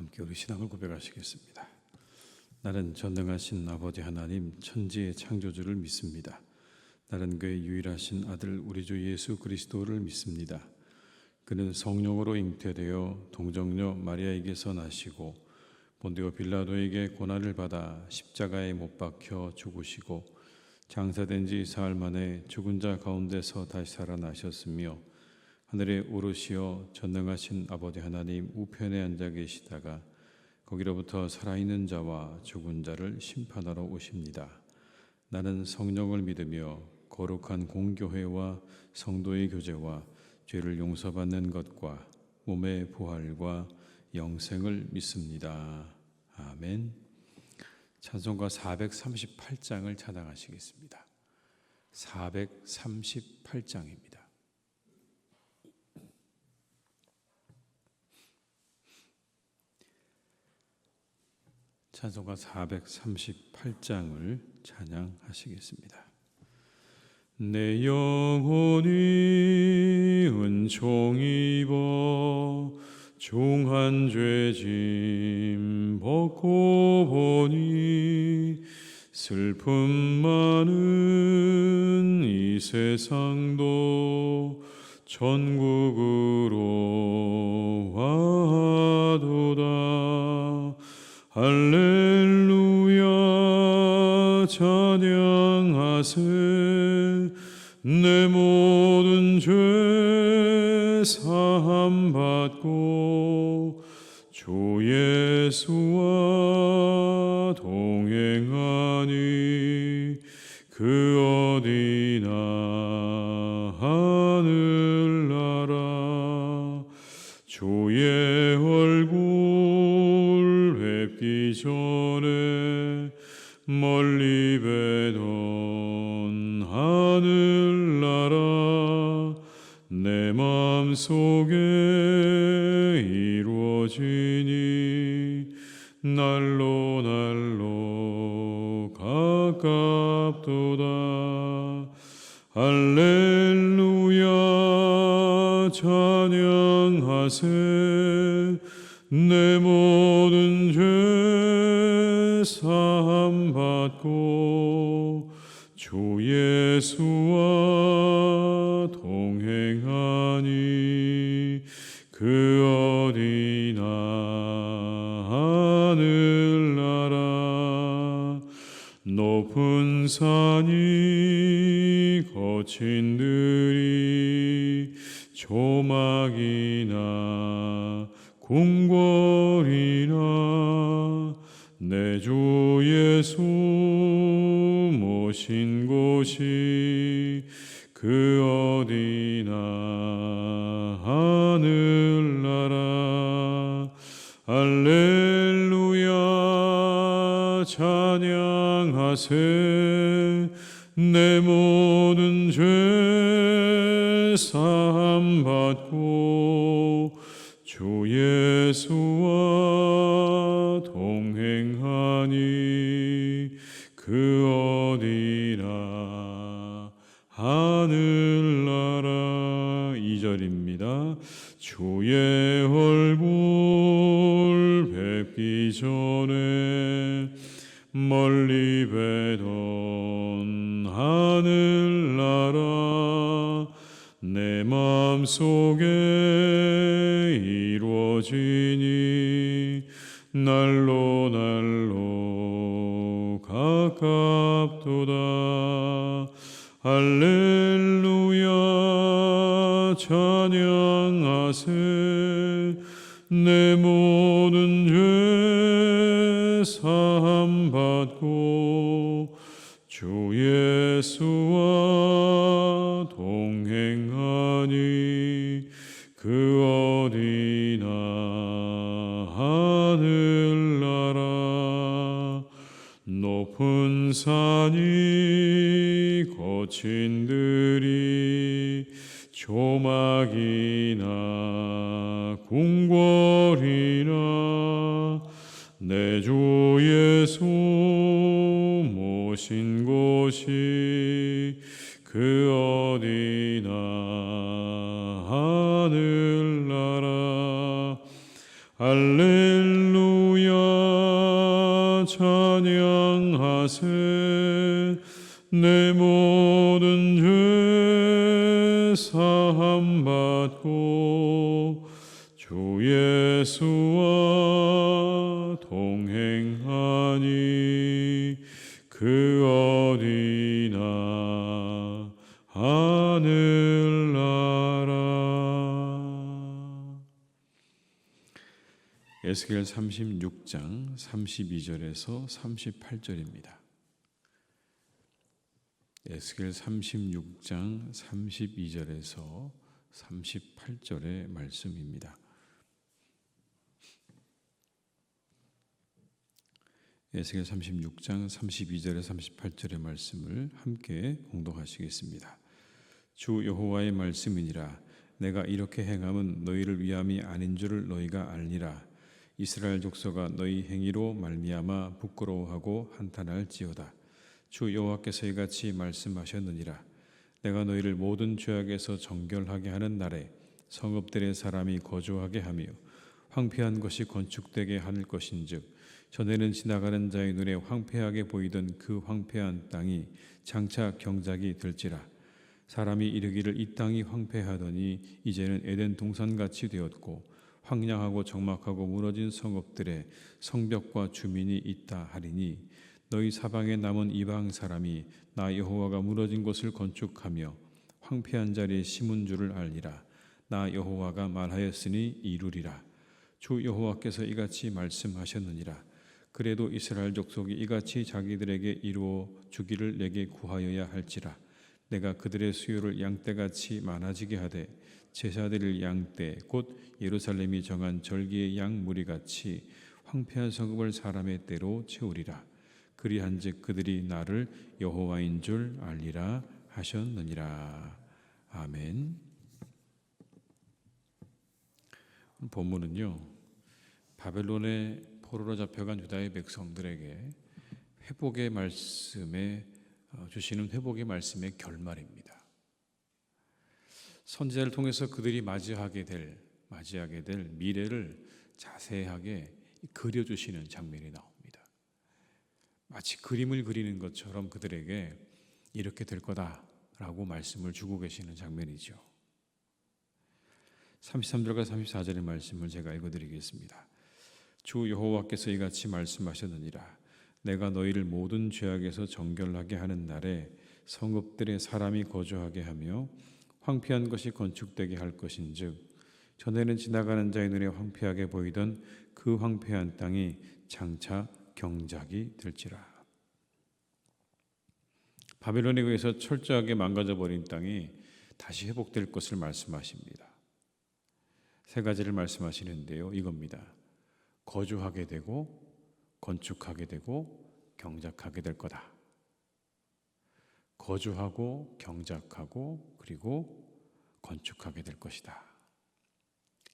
함께 우리 신앙을 고백하시겠습니다. 나는 전능하신 아버지 하나님 천지의 창조주를 믿습니다. 나는 그의 유일하신 아들 우리 주 예수 그리스도를 믿습니다. 그는 성령으로 잉태되어 동정녀 마리아에게서 나시고 본디오 빌라도에게 고난을 받아 십자가에 못 박혀 죽으시고 장사된 지 사흘 만에 죽은 자 가운데서 다시 살아나셨으며 하늘에 오르시어 전능하신 아버지 하나님 우편에 앉아 계시다가 거기로부터 살아있는 자와 죽은 자를 심판하러 오십니다. 나는 성령을 믿으며 거룩한 공교회와 성도의 교제와 죄를 용서받는 것과 몸의 부활과 영생을 믿습니다. 아멘. 찬송가 438장을 찬양하시겠습니다. 438장입니다. 찬송가 438장을 찬양하시겠습니다. 내 영혼이 은총 입어 중한 죄짐 벗고 보니 슬픔 많은 이 세상도 천국으로 와도다. 할렐루야 찬양하세. 내 모든 죄 사함 받고 주 예수와 동행하니 그 어디나 하늘나라. 주의 얼굴 뵙기 전에 멀리 뵈던 하늘나라. 내 마음속에 이루어지니 날로 날로 가깝도다. 할렐루야 찬양하세. 내 모든 죄 사함 받고 주 예수와 동행하니 그 어디나 하늘나라. 높은 산이 거친 들이 조막이나 궁궐이나 내 주 예수 모신 곳이 그 어디나 하늘나라. 할렐루야 찬양하세. 내 모든 죄 사함 받고 주 예수와 동행하니 그 어디나 하늘나라. 2절입니다. 주의 얼굴 뵙기 전에 멀리 뵈던 하늘나라. 내 마음속에 이루어지니 날로 날로 가깝도다. 할렐루야 찬양하세. 내 모든 죄 사함 받고 주 예수와 동행하니 그 어디나 하늘나라. 높은 산이 거친 들이 조막이나 궁궐이나 내 주 예수 모신 곳이 그 어디나 하늘나라. 할렐루야 내 모든 죄 사함 받고 주 예수와 동행하니 그 어디나 하늘나라. 에스겔 36장 32절에서 38절입니다. 에스겔 36장 32절에서 38절의 말씀입니다. 에스겔 36장 32절에서 38절의 말씀을 함께 공독하시겠습니다. 주 여호와의 말씀이니라. 내가 이렇게 행함은 너희를 위함이 아닌 줄을 너희가 알리라. 이스라엘 족속아 너희 행위로 말미암아 부끄러워하고 한탄할지어다. 주 여호와께서 이같이 말씀하셨느니라. 내가 너희를 모든 죄악에서 정결하게 하는 날에 성읍들의 사람이 거주하게 하며 황폐한 것이 건축되게 할 것인즉 전에는 지나가는 자의 눈에 황폐하게 보이던 그 황폐한 땅이 장차 경작이 될지라. 사람이 이르기를 이 땅이 황폐하더니 이제는 에덴 동산같이 되었고 황량하고 적막하고 무너진 성읍들에 성벽과 주민이 있다 하리니 너희 사방에 남은 이방 사람이 나 여호와가 무너진 곳을 건축하며 황폐한 자리에 심은 줄을 알리라. 나 여호와가 말하였으니 이루리라. 주 여호와께서 이같이 말씀하셨느니라. 그래도 이스라엘 족속이 이같이 자기들에게 이루어 주기를 내게 구하여야 할지라. 내가 그들의 수요를 양떼같이 많아지게 하되 제사드릴 양떼 곧 예루살렘이 정한 절기의 양 무리같이 황폐한 성읍을 사람의 때로 채우리라. 그리한즉 그들이 나를 여호와인 줄 알리라 하셨느니라. 아멘. 본문은요, 바벨론의 포로로 잡혀간 유다의 백성들에게 회복의 말씀에 주시는 회복의 말씀의 결말입니다. 선지자를 통해서 그들이 맞이하게 될 미래를 자세하게 그려주시는 장면이 나옵니다. 마치 그림을 그리는 것처럼 그들에게 이렇게 될 거다라고 말씀을 주고 계시는 장면이죠. 33절과 34절의 말씀을 제가 읽어드리겠습니다. 주 여호와께서 이같이 말씀하셨느니라. 내가 너희를 모든 죄악에서 정결하게 하는 날에 성읍들에 사람이 거주하게 하며 황폐한 것이 건축되게 할 것인즉 전에는 지나가는 자의 눈에 황폐하게 보이던 그 황폐한 땅이 장차 경작이 될지라. 바벨론에 의해서 철저하게 망가져버린 땅이 다시 회복될 것을 말씀하십니다. 세 가지를 말씀하시는데요. 이겁니다. 거주하게 되고 건축하게 되고 경작하게 될 거다. 거주하고 경작하고 그리고 건축하게 될 것이다.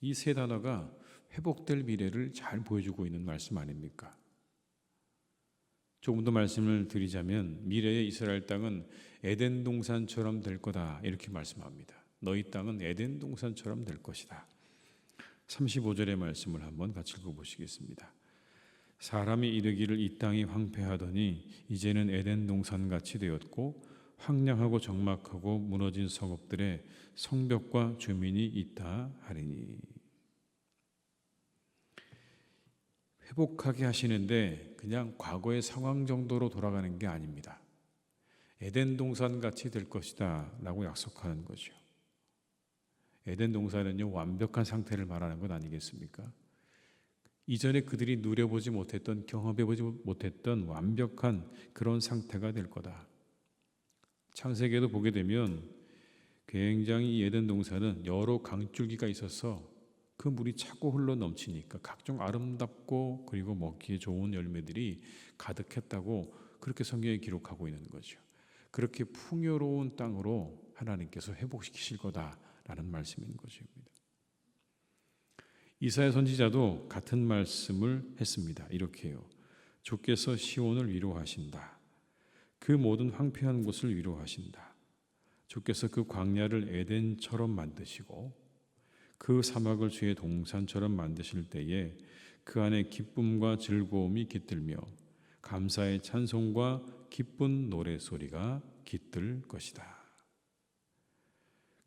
이 세 단어가 회복될 미래를 잘 보여주고 있는 말씀 아닙니까? 조금 더 말씀을 드리자면 미래의 이스라엘 땅은 에덴 동산처럼 될 거다 이렇게 말씀합니다. 너희 땅은 에덴 동산처럼 될 것이다. 35절의 말씀을 한번 같이 읽어보시겠습니다. 사람이 이르기를 이 땅이 황폐하더니 이제는 에덴 동산같이 되었고 황량하고 적막하고 무너진 성읍들에 성벽과 주민이 있다 하리니. 회복하게 하시는데 그냥 과거의 상황 정도로 돌아가는 게 아닙니다. 에덴 동산같이 될 것이다 라고 약속하는 거죠. 에덴 동산은요, 완벽한 상태를 말하는 것 아니겠습니까? 이전에 그들이 누려보지 못했던, 경험해보지 못했던 완벽한 그런 상태가 될 거다. 창세기에도 보게 되면 굉장히 이 에덴 동산은 여러 강줄기가 있어서 그 물이 차고 흘러 넘치니까 각종 아름답고 그리고 먹기에 좋은 열매들이 가득했다고 그렇게 성경에 기록하고 있는 거죠. 그렇게 풍요로운 땅으로 하나님께서 회복시키실 거다라는 말씀인 것입니다. 이사야 선지자도 같은 말씀을 했습니다. 이렇게 해요. 주께서 시온을 위로하신다. 그 모든 황폐한 곳을 위로하신다. 주께서 그 광야를 에덴처럼 만드시고 그 사막을 주의 동산처럼 만드실 때에 그 안에 기쁨과 즐거움이 깃들며 감사의 찬송과 기쁜 노래소리가 깃들 것이다.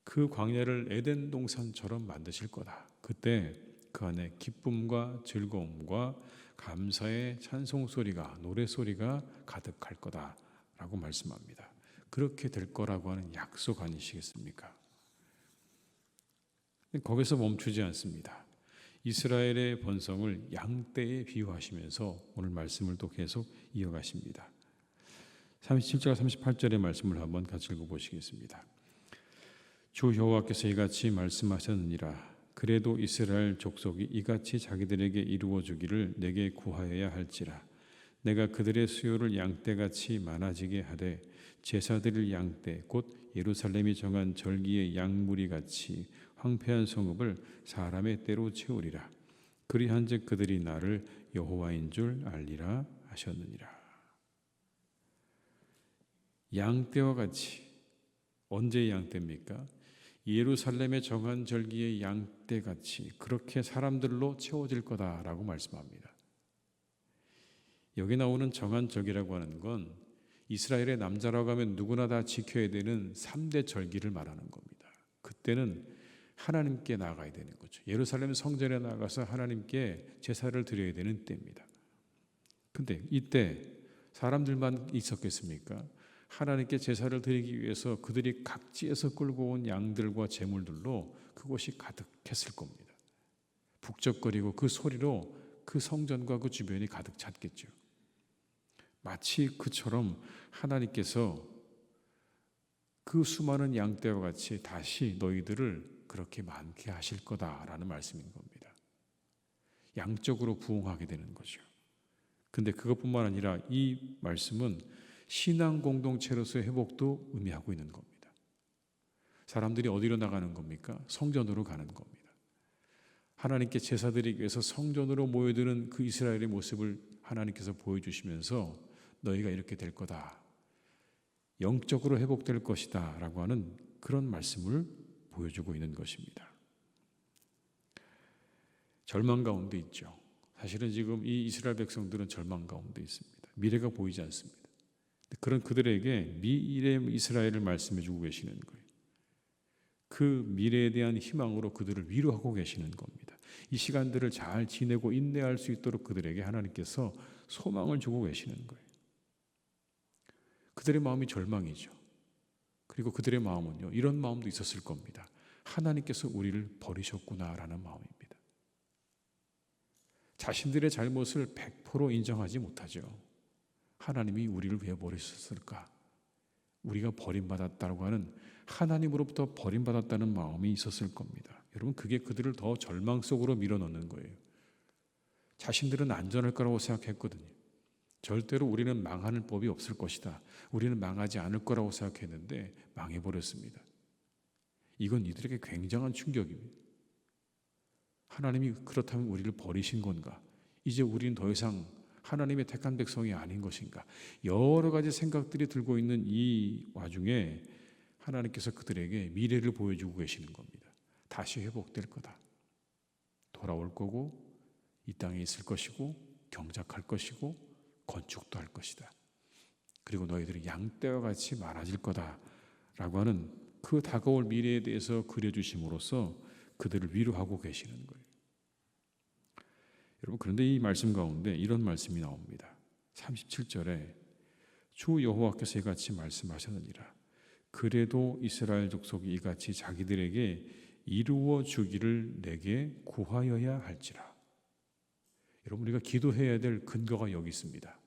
그 광야를 에덴 동산처럼 만드실 거다. 그때 그 안에 기쁨과 즐거움과 감사의 찬송 소리가, 노래 소리가 가득할 거다라고 말씀합니다. 그렇게 될 거라고 하는 약속 아니시겠습니까? 거기서 멈추지 않습니다. 이스라엘의 번성을 양떼에 비유하시면서 오늘 말씀을 또 계속 이어가십니다. 37절 38절의 말씀을 한번 같이 읽어보시겠습니다. 주 여호와께서 이같이 말씀하셨느니라. 그래도 이스라엘 족속이 이같이 자기들에게 이루어 주기를 내게 구하여야 할지라. 내가 그들의 수요를 양떼같이 많아지게 하되 제사드릴 양떼 곧 예루살렘이 정한 절기의 양무리 같이 황폐한 성읍을 사람의 때로 채우리라. 그리한즉 그들이 나를 여호와인 줄 알리라 하셨느니라. 양떼와 같이, 언제의 양떼입니까? 예루살렘의 정한 절기의 양떼같이 그렇게 사람들로 채워질 거다라고 말씀합니다. 여기 나오는 정한 절기라고 하는 건 이스라엘의 남자라고 하면 누구나 다 지켜야 되는 3대 절기를 말하는 겁니다. 그때는 하나님께 나아가야 되는 거죠. 예루살렘 성전에 나가서 하나님께 제사를 드려야 되는 때입니다. 근데 이때 사람들만 있었겠습니까? 하나님께 제사를 드리기 위해서 그들이 각지에서 끌고 온 양들과 제물들로 그곳이 가득했을 겁니다. 북적거리고 그 소리로 그 성전과 그 주변이 가득 찼겠죠. 마치 그처럼 하나님께서 그 수많은 양떼와 같이 다시 너희들을 그렇게 많게 하실 거다라는 말씀인 겁니다. 양적으로 부흥하게 되는 거죠. 근데 그것뿐만 아니라 이 말씀은 신앙 공동체로서의 회복도 의미하고 있는 겁니다. 사람들이 어디로 나가는 겁니까? 성전으로 가는 겁니다. 하나님께 제사드리기 위해서 성전으로 모여드는 그 이스라엘의 모습을 하나님께서 보여주시면서 너희가 이렇게 될 거다. 영적으로 회복될 것이다 라고 하는 그런 말씀을 보여주고 있는 것입니다. 절망 가운데 있죠. 사실은 지금 이 이스라엘 백성들은 절망 가운데 있습니다. 미래가 보이지 않습니다. 그런 그들에게 미래 이스라엘을 말씀해 주고 계시는 거예요. 그 미래에 대한 희망으로 그들을 위로하고 계시는 겁니다. 이 시간들을 잘 지내고 인내할 수 있도록 그들에게 하나님께서 소망을 주고 계시는 거예요. 그들의 마음이 절망이죠. 그리고 그들의 마음은요, 이런 마음도 있었을 겁니다. 하나님께서 우리를 버리셨구나라는 마음입니다. 자신들의 잘못을 100% 인정하지 못하죠. 하나님이 우리를 왜 버리셨을까? 우리가 버림받았다고 하는, 하나님으로부터 버림받았다는 마음이 있었을 겁니다. 여러분, 그게 그들을 더 절망 속으로 밀어넣는 거예요. 자신들은 안전할 거라고 생각했거든요. 절대로 우리는 망하는 법이 없을 것이다. 우리는 망하지 않을 거라고 생각했는데 망해버렸습니다. 이건 이들에게 굉장한 충격입니다. 하나님이 그렇다면 우리를 버리신 건가? 이제 우리는 더 이상 하나님의 택한 백성이 아닌 것인가? 여러 가지 생각들이 들고 있는 이 와중에 하나님께서 그들에게 미래를 보여주고 계시는 겁니다. 다시 회복될 거다. 돌아올 거고 이 땅에 있을 것이고 경작할 것이고 건축도 할 것이다. 그리고 너희들이 양떼와 같이 많아질 거다라고 하는 그 다가올 미래에 대해서 그려주심으로써 그들을 위로하고 계시는 거예요. 여러분, 그런데 이 말씀 가운데 이런 말씀이 나옵니다. 37절에 주 여호와께서 이같이 말씀하셨느니라. 그래도 이스라엘 족속이 이같이 자기들에게 이루어 주기를 내게 구하여야 할지라. 여러분, 우리가 기도해야 될 근거가 여기 있습니다.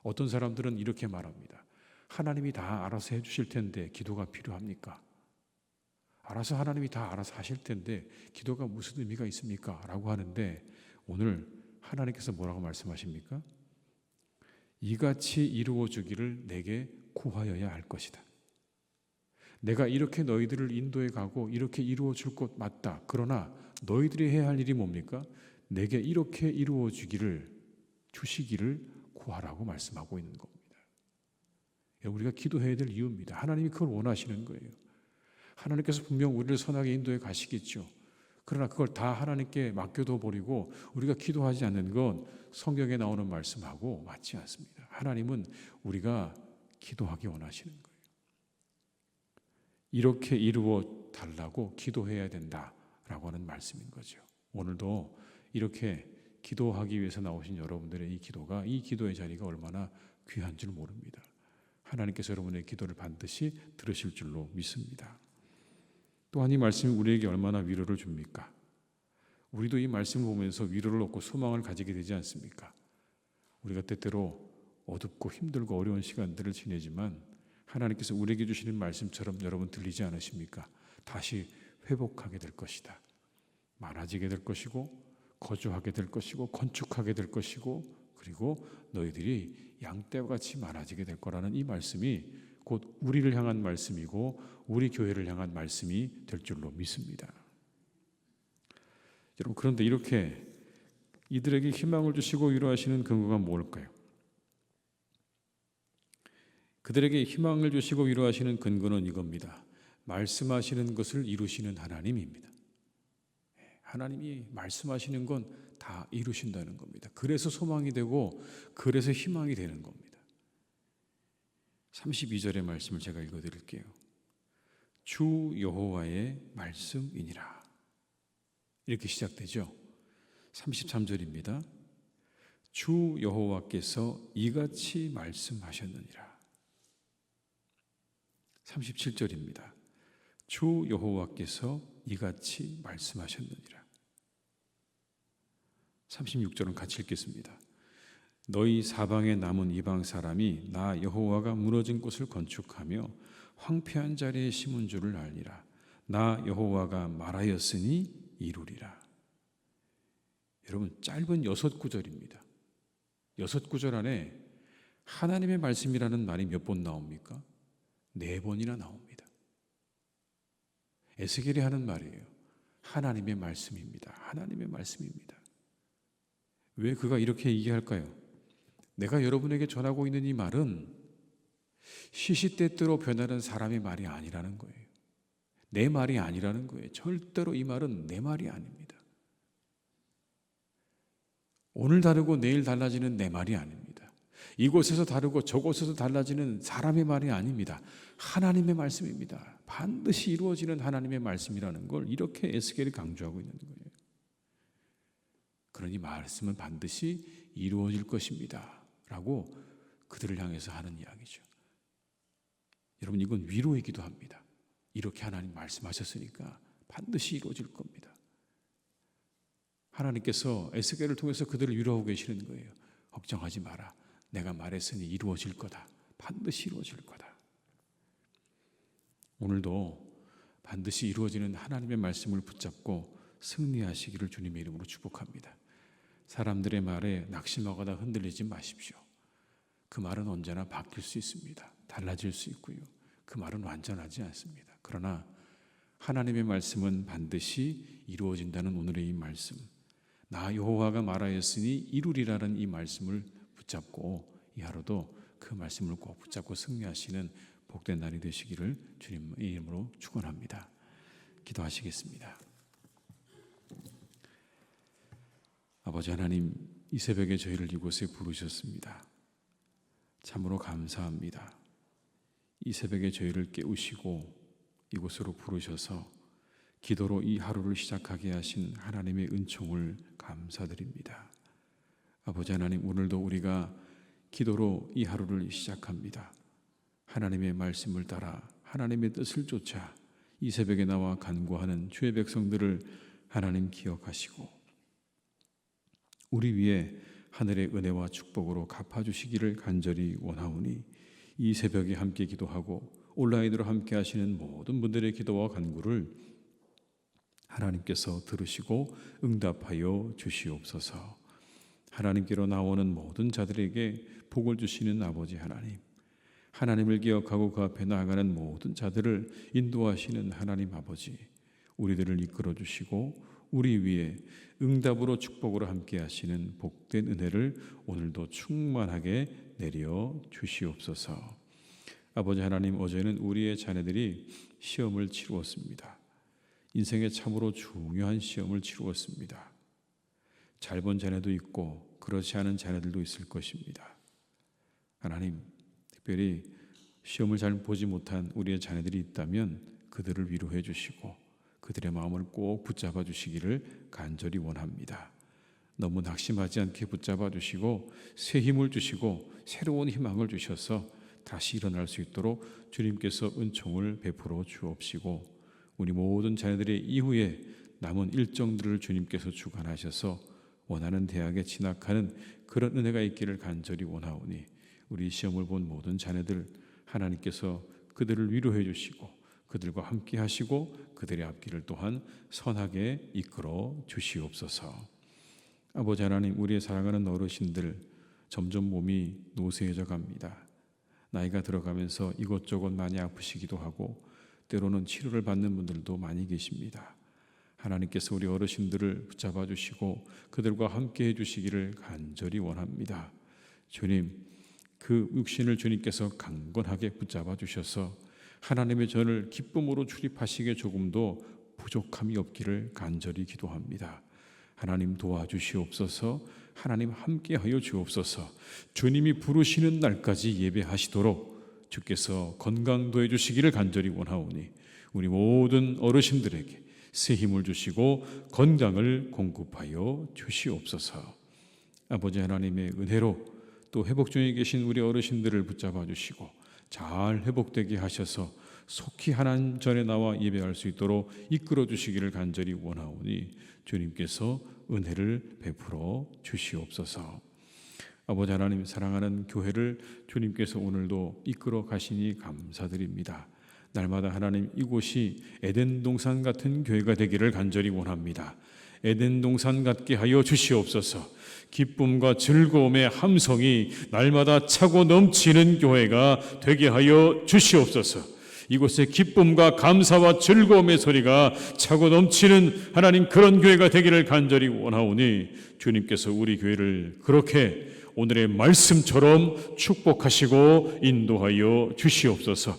어떤 사람들은 이렇게 말합니다. 하나님이 다 알아서 해주실 텐데 기도가 필요합니까? 알아서 하나님이 다 알아서 하실 텐데 기도가 무슨 의미가 있습니까? 라고 하는데 오늘 하나님께서 뭐라고 말씀하십니까? 이같이 이루어 주기를 내게 구하여야 할 것이다. 내가 이렇게 너희들을 인도해 가고 이렇게 이루어 줄 것 맞다. 그러나 너희들이 해야 할 일이 뭡니까? 내게 이렇게 이루어 주시기를 구하라고 말씀하고 있는 겁니다. 우리가 기도해야 될 이유입니다. 하나님이 그걸 원하시는 거예요. 하나님께서 분명 우리를 선하게 인도해 가시겠죠. 그러나 그걸 다 하나님께 맡겨둬 버리고 우리가 기도하지 않는 건 성경에 나오는 말씀하고 맞지 않습니다. 하나님은 우리가 기도하기 원하시는 거예요. 이렇게 이루어 달라고 기도해야 된다라고 하는 말씀인 거죠. 오늘도 이렇게 기도하기 위해서 나오신 여러분들의 이 기도가, 이 기도의 자리가 얼마나 귀한 줄 모릅니다. 하나님께서 여러분의 기도를 반드시 들으실 줄로 믿습니다. 또한 이 말씀이 우리에게 얼마나 위로를 줍니까? 우리도 이 말씀을 보면서 위로를 얻고 소망을 가지게 되지 않습니까? 우리가 때때로 어둡고 힘들고 어려운 시간들을 지내지만 하나님께서 우리에게 주시는 말씀처럼 여러분 들리지 않으십니까? 다시 회복하게 될 것이다. 많아지게 될 것이고 거주하게 될 것이고 건축하게 될 것이고 그리고 너희들이 양떼와 같이 많아지게 될 거라는 이 말씀이 곧 우리를 향한 말씀이고 우리 교회를 향한 말씀이 될 줄로 믿습니다. 여러분, 그런데 이렇게 이들에게 희망을 주시고 위로하시는 근거가 뭘까요? 그들에게 희망을 주시고 위로하시는 근거는 이겁니다. 말씀하시는 것을 이루시는 하나님입니다. 하나님이 말씀하시는 건 다 이루신다는 겁니다. 그래서 소망이 되고 그래서 희망이 되는 겁니다. 32절의 말씀을 제가 읽어드릴게요. 주 여호와의 말씀이니라. 이렇게 시작되죠. 33절입니다. 주 여호와께서 이같이 말씀하셨느니라. 37절입니다. 주 여호와께서 이같이 말씀하셨느니라. 36절은 같이 읽겠습니다. 너희 사방에 남은 이방 사람이 나 여호와가 무너진 곳을 건축하며 황폐한 자리에 심은 줄을 알리라. 나 여호와가 말하였으니 이루리라. 여러분, 짧은 6구절입니다. 6구절 안에 하나님의 말씀이라는 말이 몇 번 나옵니까? 4번이나 나옵니다. 에스겔이 하는 말이에요. 하나님의 말씀입니다. 하나님의 말씀입니다. 왜 그가 이렇게 얘기할까요? 내가 여러분에게 전하고 있는 이 말은 시시때때로 변하는 사람의 말이 아니라는 거예요. 내 말이 아니라는 거예요. 절대로 이 말은 내 말이 아닙니다. 오늘 다르고 내일 달라지는 내 말이 아닙니다. 이곳에서 다르고 저곳에서 달라지는 사람의 말이 아닙니다. 하나님의 말씀입니다. 반드시 이루어지는 하나님의 말씀이라는 걸 이렇게 에스겔이 강조하고 있는 거예요. 그러니 말씀은 반드시 이루어질 것입니다 라고 그들을 향해서 하는 이야기죠. 여러분, 이건 위로이기도 합니다. 이렇게 하나님 말씀하셨으니까 반드시 이루어질 겁니다. 하나님께서 에스겔을 통해서 그들을 위로하고 계시는 거예요. 걱정하지 마라. 내가 말했으니 이루어질 거다. 반드시 이루어질 거다. 오늘도 반드시 이루어지는 하나님의 말씀을 붙잡고 승리하시기를 주님의 이름으로 축복합니다. 사람들의 말에 낙심하거나 흔들리지 마십시오. 그 말은 언제나 바뀔 수 있습니다. 달라질 수 있고요. 그 말은 완전하지 않습니다. 그러나 하나님의 말씀은 반드시 이루어진다는 오늘의 이 말씀, 나 여호와가 말하였으니 이루리라는 이 말씀을 붙잡고 이 하루도 그 말씀을 꼭 붙잡고 승리하시는 복된 날이 되시기를 주님의 이름으로 축원합니다. 기도하시겠습니다. 아버지 하나님, 이 새벽에 저희를 이곳에 부르셨습니다. 참으로 감사합니다. 이 새벽에 저희를 깨우시고 이곳으로 부르셔서 기도로 이 하루를 시작하게 하신 하나님의 은총을 감사드립니다. 아버지 하나님, 오늘도 우리가 기도로 이 하루를 시작합니다. 하나님의 말씀을 따라 하나님의 뜻을 쫓아 이 새벽에 나와 간구하는 주의 백성들을 하나님 기억하시고 우리 위에 하늘의 은혜와 축복으로 갚아주시기를 간절히 원하오니 이 새벽에 함께 기도하고 온라인으로 함께 하시는 모든 분들의 기도와 간구를 하나님께서 들으시고 응답하여 주시옵소서. 하나님께로 나오는 모든 자들에게 복을 주시는 아버지 하나님, 하나님을 기억하고 그 앞에 나아가는 모든 자들을 인도하시는 하나님 아버지, 우리들을 이끌어 주시고 우리 위에 응답으로 축복으로 함께 하시는 복된 은혜를 오늘도 충만하게 내려 주시옵소서. 아버지 하나님, 어제는 우리의 자녀들이 시험을 치루었습니다. 인생에 참으로 중요한 시험을 치루었습니다. 잘 본 자녀도 있고 그렇지 않은 자녀들도 있을 것입니다. 하나님, 특별히 시험을 잘 보지 못한 우리의 자녀들이 있다면 그들을 위로해 주시고 그들의 마음을 꼭 붙잡아 주시기를 간절히 원합니다. 너무 낙심하지 않게 붙잡아 주시고 새 힘을 주시고 새로운 희망을 주셔서 다시 일어날 수 있도록 주님께서 은총을 베풀어 주옵시고, 우리 모든 자녀들의 이후에 남은 일정들을 주님께서 주관하셔서 원하는 대학에 진학하는 그런 은혜가 있기를 간절히 원하오니, 우리 시험을 본 모든 자녀들 하나님께서 그들을 위로해 주시고 그들과 함께 하시고 그들의 앞길을 또한 선하게 이끌어 주시옵소서. 아버지 하나님, 우리의 사랑하는 어르신들 점점 몸이 노쇠해져 갑니다. 나이가 들어가면서 이것저것 많이 아프시기도 하고 때로는 치료를 받는 분들도 많이 계십니다. 하나님께서 우리 어르신들을 붙잡아 주시고 그들과 함께 해주시기를 간절히 원합니다. 주님, 그 육신을 주님께서 강건하게 붙잡아 주셔서 하나님의 전을 기쁨으로 출입하시기에 조금도 부족함이 없기를 간절히 기도합니다. 하나님 도와주시옵소서. 하나님 함께하여 주옵소서. 주님이 부르시는 날까지 예배하시도록 주께서 건강 도해 주시기를 간절히 원하오니, 우리 모든 어르신들에게 새 힘을 주시고 건강을 공급하여 주시옵소서. 아버지 하나님의 은혜로 또 회복 중에 계신 우리 어르신들을 붙잡아 주시고 잘 회복되게 하셔서 속히 하나님 전에 나와 예배할 수 있도록 이끌어 주시기를 간절히 원하오니 주님께서 은혜를 베풀어 주시옵소서. 아버지 하나님, 사랑하는 교회를 주님께서 오늘도 이끌어 가시니 감사드립니다. 날마다 하나님, 이곳이 에덴 동산 같은 교회가 되기를 간절히 원합니다. 에덴 동산 같게 하여 주시옵소서. 기쁨과 즐거움의 함성이 날마다 차고 넘치는 교회가 되게 하여 주시옵소서. 이곳에 기쁨과 감사와 즐거움의 소리가 차고 넘치는 하나님, 그런 교회가 되기를 간절히 원하오니 주님께서 우리 교회를 그렇게 오늘의 말씀처럼 축복하시고 인도하여 주시옵소서.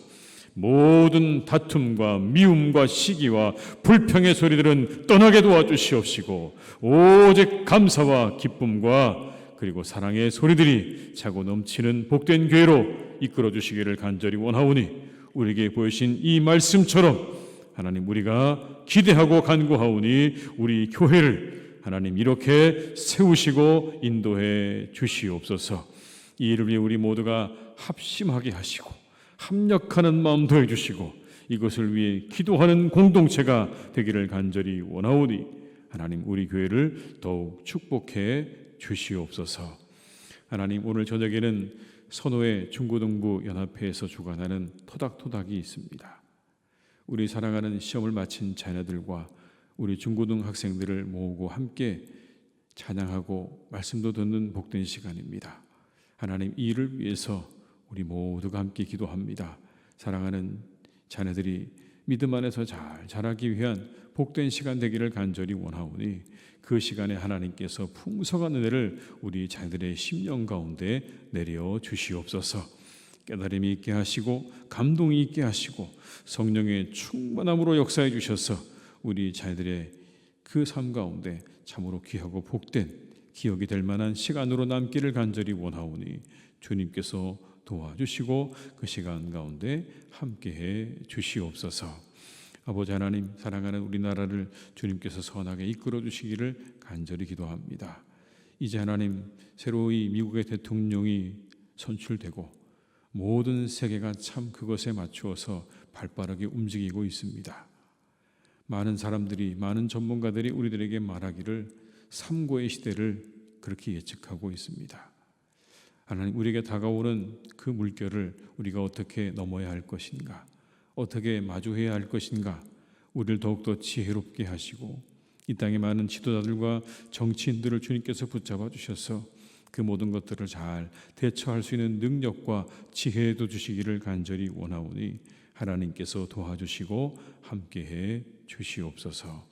모든 다툼과 미움과 시기와 불평의 소리들은 떠나게 도와주시옵시고 오직 감사와 기쁨과 그리고 사랑의 소리들이 차고 넘치는 복된 교회로 이끌어 주시기를 간절히 원하오니, 우리에게 보이신 이 말씀처럼 하나님, 우리가 기대하고 간구하오니 우리 교회를 하나님 이렇게 세우시고 인도해 주시옵소서. 이 일을 위해 우리 모두가 합심하게 하시고 합력하는 마음 더해 주시고 이것을 위해 기도하는 공동체가 되기를 간절히 원하오니 하나님, 우리 교회를 더욱 축복해 주시옵소서. 하나님, 오늘 저녁에는 선호의 중고등부 연합회에서 주관하는 토닥토닥이 있습니다. 우리 사랑하는 시험을 마친 자녀들과 우리 중고등 학생들을 모으고 함께 찬양하고 말씀도 듣는 복된 시간입니다. 하나님, 이 일을 위해서 우리 모두가 함께 기도합니다. 사랑하는 자녀들이 믿음 안에서 잘 자라기 위한 복된 시간 되기를 간절히 원하오니 그 시간에 하나님께서 풍성한 은혜를 우리 자녀들의 심령 가운데 내려 주시옵소서. 깨달음이 있게 하시고 감동이 있게 하시고 성령의 충만함으로 역사해 주셔서 우리 자녀들의 그 삶 가운데 참으로 귀하고 복된 기억이 될 만한 시간으로 남기를 간절히 원하오니 주님께서 도와주시고 그 시간 가운데 함께해 주시옵소서. 아버지 하나님, 사랑하는 우리나라를 주님께서 선하게 이끌어 주시기를 간절히 기도합니다. 이제 하나님, 새로이 미국의 대통령이 선출되고 모든 세계가 참 그것에 맞추어서 발빠르게 움직이고 있습니다. 많은 사람들이, 많은 전문가들이 우리들에게 말하기를 삼고의 시대를 그렇게 예측하고 있습니다. 하나님, 우리에게 다가오는 그 물결을 우리가 어떻게 넘어야 할 것인가, 어떻게 마주해야 할 것인가, 우리를 더욱더 지혜롭게 하시고 이 땅의 많은 지도자들과 정치인들을 주님께서 붙잡아 주셔서 그 모든 것들을 잘 대처할 수 있는 능력과 지혜도 주시기를 간절히 원하오니 하나님께서 도와주시고 함께해 주시옵소서.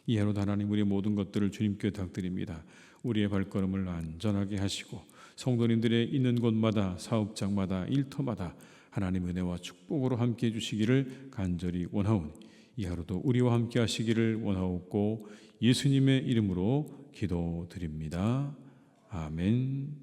이해로 하나님, 우리의 모든 것들을 주님께 부탁드립니다. 우리의 발걸음을 안전하게 하시고 성도님들의 있는 곳마다, 사업장마다, 일터마다 하나님 은혜와 축복으로 함께해 주시기를 간절히 원하오니 이 하루도 우리와 함께 하시기를 원하옵고 예수님의 이름으로 기도드립니다. 아멘.